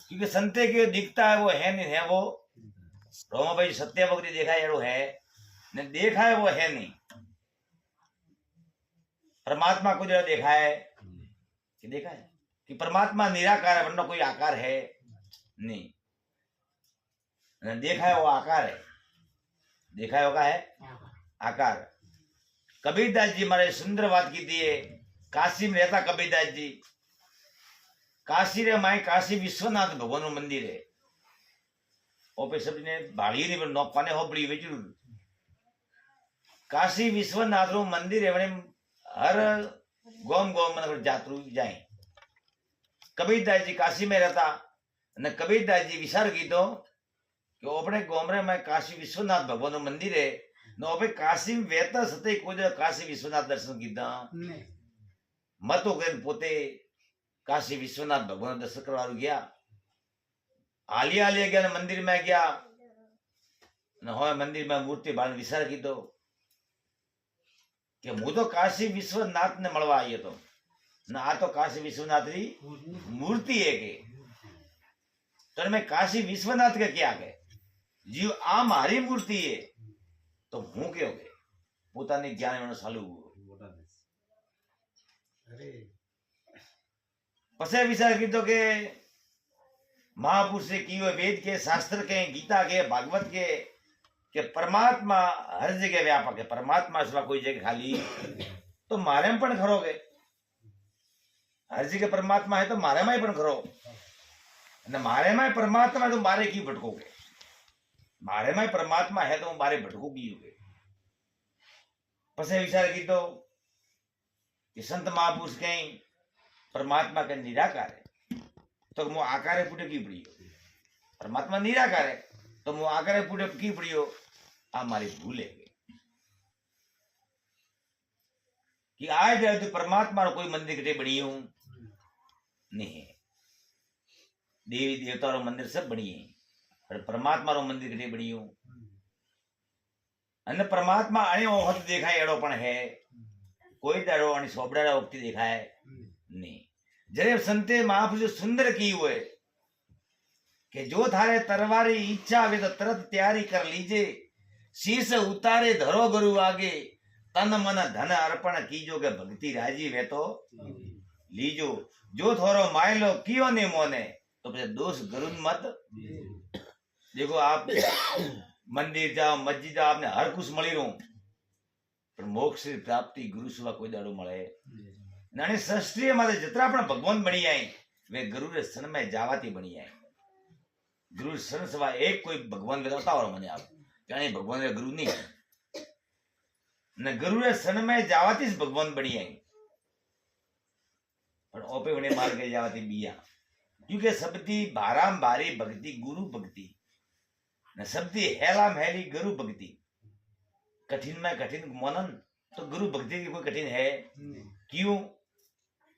क्योंकि संते की दिखता है वो है नहीं है, वो रोमा भाई सत्य भक्ति देखा है वो है ने देखा है वो है नहीं। परमात्मा को जो देखा है कि देखा है कि परमात्मा निराकार है, वरना कोई आकार है नहीं। देखा है वो आकार है, देखा है वो का है आकार। कबीरदास जी मारे सुंदर बात की थी। काशी में रहता कबीरदास जी, काशी रे माए काशी विश्वनाथ भगवान नु मंदिर है। ओपे सबने भाड़ी नहीं पर नौकाने हो बड़ी वेचू। काशी विश्वनाथ नु मंदिर है, वने हर गोम गोम मन जातरू जाए। कबीरदास जी काशी में रहता ने कबीरदास जी विचार कीधो कि अपने गोमरे में काशी विश्वनाथ भगवान नु मंदिर है नो ओपे काशी में वेता सते कोई काशी विश्वनाथ दर्शन कीधा मतो के पोते काशी विश्वनाथ भगवान दर्शन करवा गया। आलिया आलिया गया मंदिर में गया न हो मंदिर में मूर्ति बाण विचार कीधो कि मु तो काशी विश्वनाथ ने मळवा आयो तो ना आ तो काशी विश्वनाथ री मूर्ति है के तो मैं काशी विश्वनाथ के क्या के जीव आ मारी मूर्ति है तो हूँ क्यों के पोतानी ज्ञान में चालू पसे विचार कीधो के महापुरुषे कियो वेद के शास्त्र के गीता के भागवत के परमात्मा हर जगह व्यापक है। परमात्मा सिवा कोई जगह खाली तो मारे में पण खरोगे। हर जगह परमात्मा है तो मारे में पण खरो ने मारे में परमात्मा है तो मारे की भटकोगे। मारे में परमात्मा है तो मारे भटकोगी होगे। पसे विचार की तो कि संत महापुरुष कहीं परमात्मा के निराकार है तो मु आकारे पुटे की पड़ियो। परमात्मा निराकार है तो मु आकारे पुटे की पड़ियो। आ मारी भूल है कि आज तो परमात्मा रो कोई मंदिर कटे बनी हूं नहीं है। देवी देवता रो मंदिर सब बनी है पर परमात्मा रो मंदिर कटे बनी हूं अने परमात्मा अने वक्त देखा एड़ो पण है कोई दाड़ो अने सोबड़ा वक्त देखा है नहीं। जरे संते महापुरुष सुंदर की हुए कि जो थारे तरवारी इच्छा वे तो तरत तैयारी कर लीजे। शीश उतारे धरो गुरु आगे तन मन धन अर्पण कीजो के भक्ति राजी वे तो लीजो। जो थोरो मायलो कियो ने मोने तो फिर दोष गुरु मत। देखो आप मंदिर जाओ मस्जिद जाओ आपने हर कुछ मળી रू पर मोक्ष प्राप्ति गुरु सिवा कोई दाड़ो મળે नानी सृष्टि माते जतरा पण भगवान बनी आई वे गुरु रे सन में जावाती बनी आई। गुरु सन सिवा एक कोई भगवान बताता और मने आप जाने भगवान रे गुरु नहीं न गुरु रे सन में जावाती भगवान बनी आई पर ओपे वने मार के जावाती बिया क्योंकि सबदी भाराम भारी भक्ति गुरु भक्ति न सबदी हेलाम हेली गुरु भक्ति। कठिन में कठिन मनन तो गुरु भक्ति की कोई कठिन है क्यों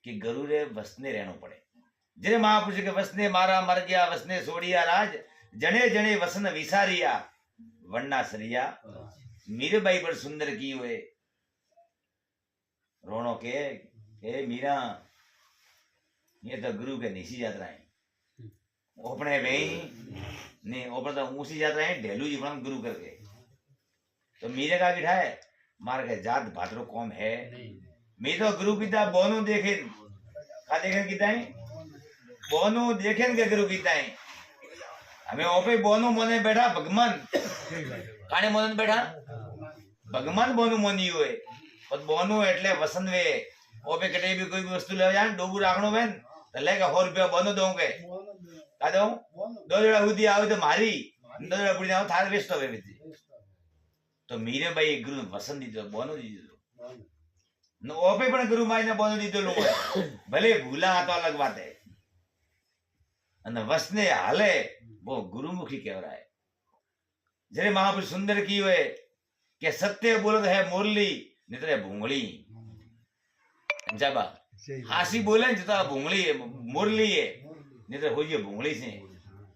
कि गुरु रे वसने रहना पड़े। जने महापुरुष के वसने मारा मर गया वसने सोड़िया राज जने जने वसन विसारिया वन्ना सरिया। मीराबाई बड़ सुंदर की हुए रोनो के मीरा ये तो गुरु के नीची यात्रा है ओपने वे नहीं ओपन तो ऊंची यात्रा है ढेलू जी बना गुरु करके तो मीरे का बिठा है मार के जात भातरो कौम है। मैं तो गुरु गीता बोनू देखे का देखे गीता है बोनू देखे के गुरु गीता है हमें ओपे बोनू मोने बैठा भगवान काने मोने बैठा भगवान बोनू मोनी हुए और बोनू एटले वसंत वे ओपे कटे भी कोई भी वस्तु ले जाए डोबू राखणो बेन तो लेके 100 रुपया बोनू दूं के का दूं 2 जड़ा हुदी आवे तो मारी 2 जड़ा पुड़ी आवे थार वेस्ट होवे बेती तो मीरे भाई गुरु वसंत दीदो बोनू दीदो न ओपे पण गुरु माई ने बोनू दीदो लो भले भूला तो अलग बात है अने वसने हाले वो गुरुमुखी कहरा है। जरे महापुरुष सुंदर की हुए के सत्य बोलत है मुरली नितरे भूंगली जाबा हासी बोले जता भूंगली है मुरली है नितरे होई भूंगली से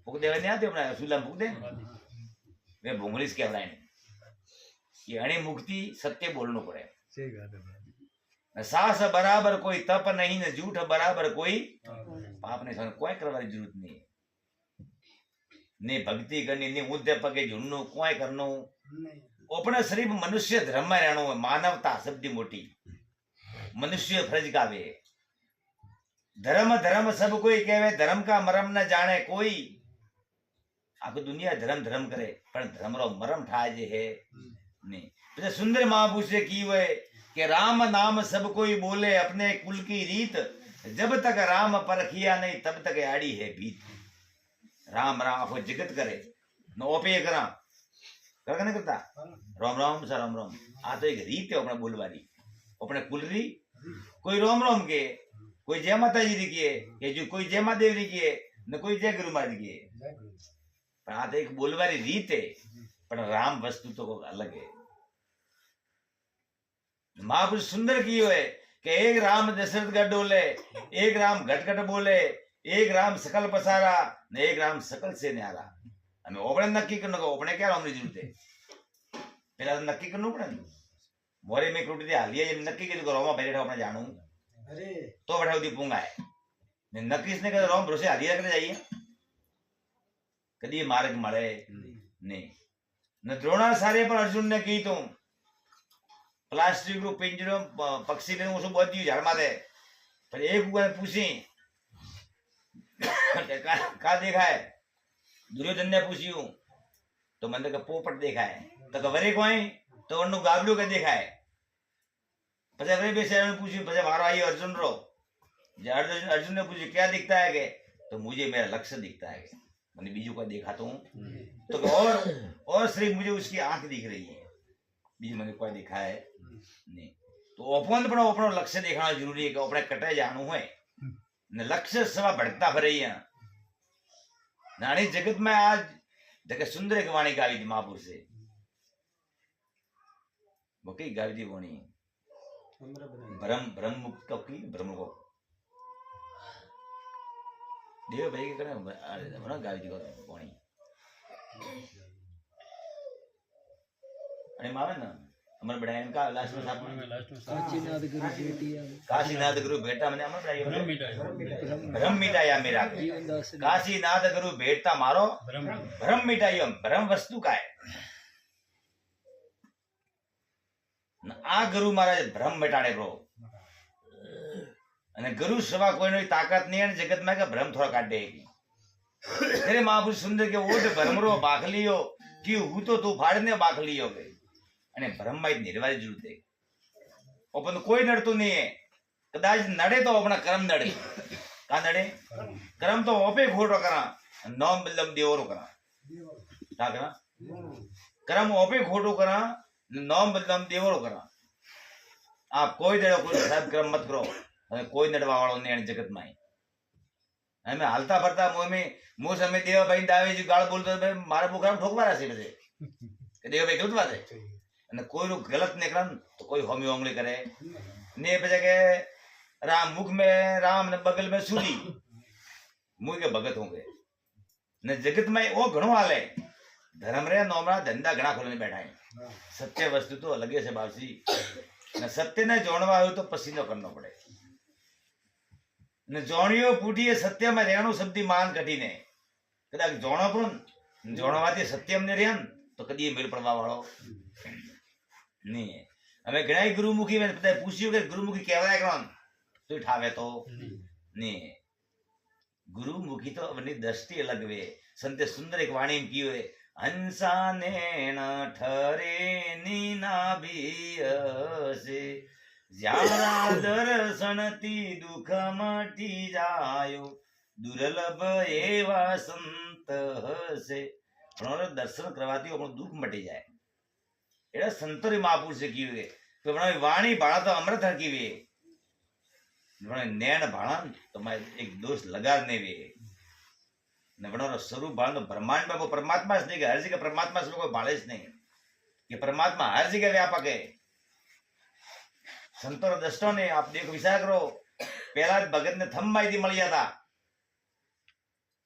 फूक देवे नहीं आते अपना सुलम फूक दे वे भूंगली से कहरा है ये अणे मुक्ति सत्य बोलनो पड़े। सही बात है। सास बराबर कोई तप नहीं न झूठ बराबर कोई पाप नहीं कोई करवानी जरूरत नहीं है। ने भक्ति करनी ने ऊंधे पगे झुंडू कोई करनो अपने शरीर मनुष्य धर्म में रहनो है मानवता सबदी मोटी मनुष्य फर्ज का वे धर्म धर्म सब कोई कहवे धर्म का मरम न जाने कोई आखो दुनिया धर्म धर्म करे पर धर्म रो मरम ठाए जे है नहीं तो सुंदर महापुरुष से की हुए कि राम नाम सब कोई बोले अपने कुल की रीत जब तक राम परखिया नहीं तब तक आड़ी है भीत राम राम आपको जगत करे न ओपे करा कर नहीं करता राम राम सा राम राम आ तो एक रीत है अपने बोलवारी अपने कुल री कोई राम राम के कोई जय माता जी की के जो कोई जय माता देवी की न कोई जय गुरु महाराज की पर आ तो एक बोलवारी रीत है पर राम वस्तु तो अलग है महापुरुष सुंदर की है कि एक राम दशरथ गढ़ डोले एक राम घटघट बोले एक राम सकल पसारा ने एक राम सकल से न्यारा हमें ओपने नक्की करने को ओपने क्या राम की जरूरत है पहला तो नक्की करना पड़े मोरे में रोटी दे हालिया ये नक्की के तो रोमा बैठा अपने जानू अरे तो बैठा उदी पूंगा है ने नक्की इसने कहा रोम भरोसे हालिया करने जाइए कदी मार्ग मरे नहीं न द्रोणा सारे पर अर्जुन ने की तुम प्लास्टिक रू पिंजरो पक्षी ने उसको बहुत दी झाड़ मारे पर एक को पूछी का देखा है दुर्योधन ने पूछी हूं तो मैंने कहा पोपट देखा है तो कवरे कोई तो उन्होंने गाबलू का देखा है પછી આપણે બે શહેર में पूछी પછી मारो आई अर्जुन रो अर्जुन ने पूछी क्या दिखता है के तो मुझे मेरा लक्ष्य दिखता है मैंने बीजू को देखा तो तो और सिर्फ मुझे उसकी आंख दिख रही है बीजू मैंने कोई देखा है नहीं तो ओपन पण अपनो लक्ष्य देखना जरूरी है कि अपने कटे जानू है ने लक्ष्य सवा भटकता फिरे नानी जगत में आज देखे सुंदर एक वाणी गावी थी महापुरुष से वो कई गावी थी वाणी ब्रह्म मुक्त की ब्रह्म को देव भाई के करे बना गावी थी वाणी अरे मावे ना अमर बढ़ायन का लास्ट में काशीनाथ गुरु बेटा मैंने अमर बढ़ाई भ्रम मिटाया मेरा काशीनाथ गुरु बेटा मारो भ्रम मिटाइयो भ्रम वस्तु का है आ गुरु महाराज भ्रम मिटाने को અને ગુરુ સેવા કોઈની તાકાત નહીં અને જગતમાં કે ભ્રમ થોડા કાઢ દે तेरे महापुरुष सुंदर के ओट भ्रमरो बाखलियो कि हूं तो तू फाड़ने बाखलियो के અને ભ્રમમાં જ નિર્વારી જરૂર છે ઓપન કોઈ નડતું નહીં है કદાચ નડે તો આપણા કર્મ નડે કા નડે કર્મ તો ઓપે ખોટો કરા નામ બદલમ દેવરો કરા કા કરા કર્મ ઓપે ખોટો करा नाम बदलम देवरो करा आप कोई दड़ो कोई सब कर्म मत करो कोई नडवा वालों ने जगत में हमें हालता फरता मुंह समय देवा भाई दावे जी गाल बोलतो भाई मारे बुखार ठोकवा रहा से के देवा भाई गलत बात है અને કોઈ નું ગલત નીકળન તો કોઈ હોમી ઓંગળી કરે ને પછી કે राम मुख में राम ने बगल में सूली मुंह के भगत होंगे ने जगत में वो घणो हाले धर्म रे नोमरा धंधा घणा खोलने बैठा है सत्य वस्तु तो अलग से बावसी ने सत्य ने जोड़वा हो तो पसीनो करना पड़े ने जोणियो फूटी सत्य में रहणो शब्दी मान कठिन है कदाच जोणो पण जोणवाથી सत्यम ने रहन तो कदी मेल पड़वा वाळो नहीं है हमें घणा गुरुमुखी में पता पूछियो कि गुरुमुखी केवराय कोण तो ठावे तो नहीं है गुरुमुखी तो अपनी दृष्टि अलग वे संत सुंदर एक वाणी में की हुए हंसा नैन ठरे नीना से ज्यादा दर्शन ती दुख मटी जायो दुर्लभ एवा संत से दर्शन करवाती अपनो दुख मटी जाए एड़ा संतोरी महापुरुष की हुए तो बना वाणी भाड़ा तो अमृत हरकी हुए बना नैन भाड़ा तो मैं एक दोष लगाने वे ने बना स्वरूप भाड़ा तो ब्रह्मांड में वो परमात्मा से नहीं हर जगह परमात्मा से कोई भाड़े से नहीं ये परमात्मा हर जगह व्यापक है संतों दृष्टों ने आप देखो विचार करो पहला भगत ने थम माई थी मलिया था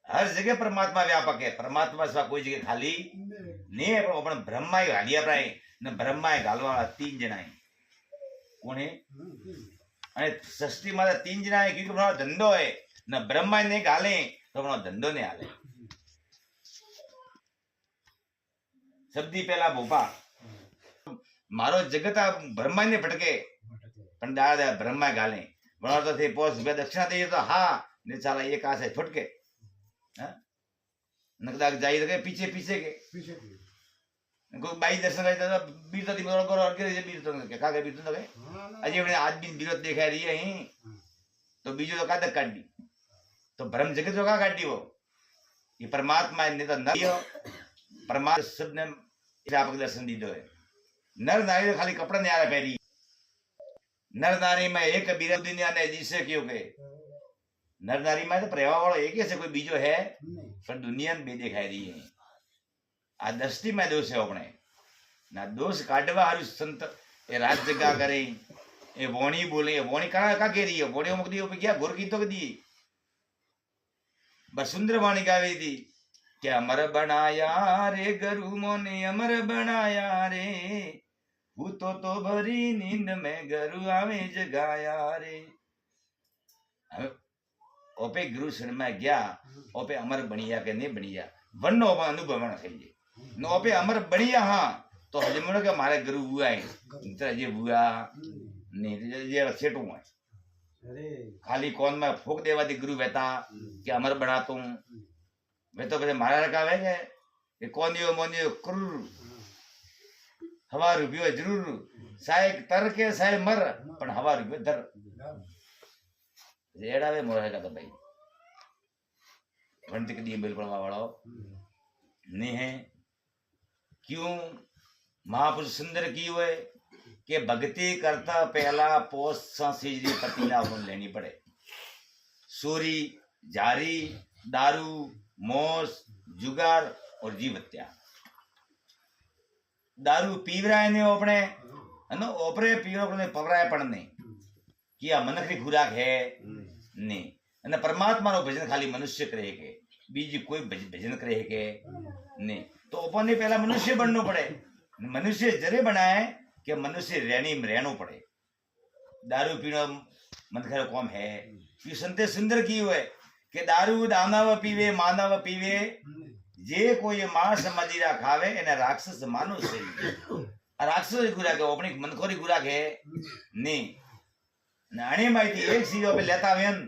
हर जगह परमात्मा व्यापक है परमात्मा से कोई जगह खाली नहीं है अपन ब्रह्मा ही हालिया प्राय ने ब्रह्मा ही गालवा 3 जना है कौन है अने सृष्टि में 3 जना है क्योंकि अपना धंधो है न ब्रह्मा ने गाले तो अपना धंधो ने हाले શબ્દી પેલા ભોપા મારો જગત આ બ્રહ્માંડ ને ભટકે પણ દાદા બ્રહ્મા ગાલે ભણો તો પોસ બે દક્ષિણા દઈએ તો હા ને ચાલા એક આશે છૂટકે હા નકદાક જાય તો કે પીછે પીછે કે કોઈ બાઈ દર્શન કરે તો બીર તો દીવો કરો અર કરે બીર તો કે કાગે બીર તો કે આજે મને આજ બી વિરોધ દેખાઈ રહી અહીં તો બીજો તો કાદક કાઢી તો ભ્રમ જગત જો કા કાઢી वो ये परमात्मा ने तो नर परमात्मा सब ने आपको दर्शन दीदो है नर नारी तो खाली कपड़ा नहीं आ रहा पहली नर नारी में एक बीरा दुनिया ने जिसे क्यों के नर नारी में तो प्रेमा वाला एक ही से कोई बीजो है पर दुनिया में भी दिखाई रही है आ दृष्टि में दोष है अपने ना दोष काटवा हर संत ये रात जगह करे ये वोणी बोले वोणी कहाँ का कह रही है वोणी मुक्ति हो क्या घोर की तो दी बस सुंदर वाणी गावे थी कि अमर बनाया रे गुरु मोने अमर बनाया रे भूतो तो भरी नींद में गुरु आवे जगाया रे ओपे गुरु शरण में गया ओपे अमर बनिया के नहीं बनिया वनो अनुभव में खाइए नो ओपे अमर बनिया हाँ तो हजमण के मारे गुरु हुआ है ये हुआ नहीं ये सेटू है खाली कौन में फूक देवा दी गुरु बेटा कि अमर बना तुम वे तो पहले मारा रखा है कि कौन यो मोन यो क्रूर हवा रुपयो जरूर साय तर के साय मर पण हवा रुपयो धर रेड़ा वे मोर है का तो भाई घंटे के दिए बिल पड़वा वाला नहीं है क्यों महापुरुष सुंदर की हुए कि भक्ति करता पहला पोस्ट सीजरी पतिना लेनी पड़े सूरी जारी दारू मोस जुगार और जीव हत्या दारू पीवराय ने अपने है ना ओपरे पीवो अपने पवराय पड़ने कि आ मनखरी खुराक है नहीं है ना परमात्मा नो भजन खाली मनुष्य करे के बीजी कोई भजन करे के नहीं तो अपने पहला मनुष्य बनना पड़े मनुष्य जरे बनाए कि मनुष्य रहना पड़े दारू पीना मनखर कौम है ये संते सुंदर की हुए कि दारू दानव पीवे मानव पीवे जे कोई मांस मदिरा खावे एने राक्षस मानो से राक्षस खुराक है अपनी मनखोरी खुराक है नहीं नाणे माइती एक सीजो पे लेता वेन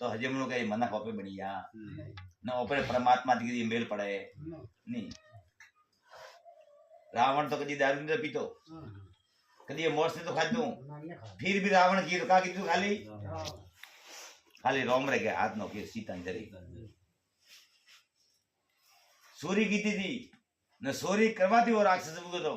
तो हजमणु के मनख ओपे बनिया न ओपे परमात्मा की मेल पड़े नहीं रावण तो कभी दारू नहीं पीतो कभी मोस ने तो खादू फिर भी रावण की तो कीधु खाली खाली रोम रे के हाथ नो के सीता जरी सूरी कीती थी न सूरी करवाती वो राक्षस बुगो तो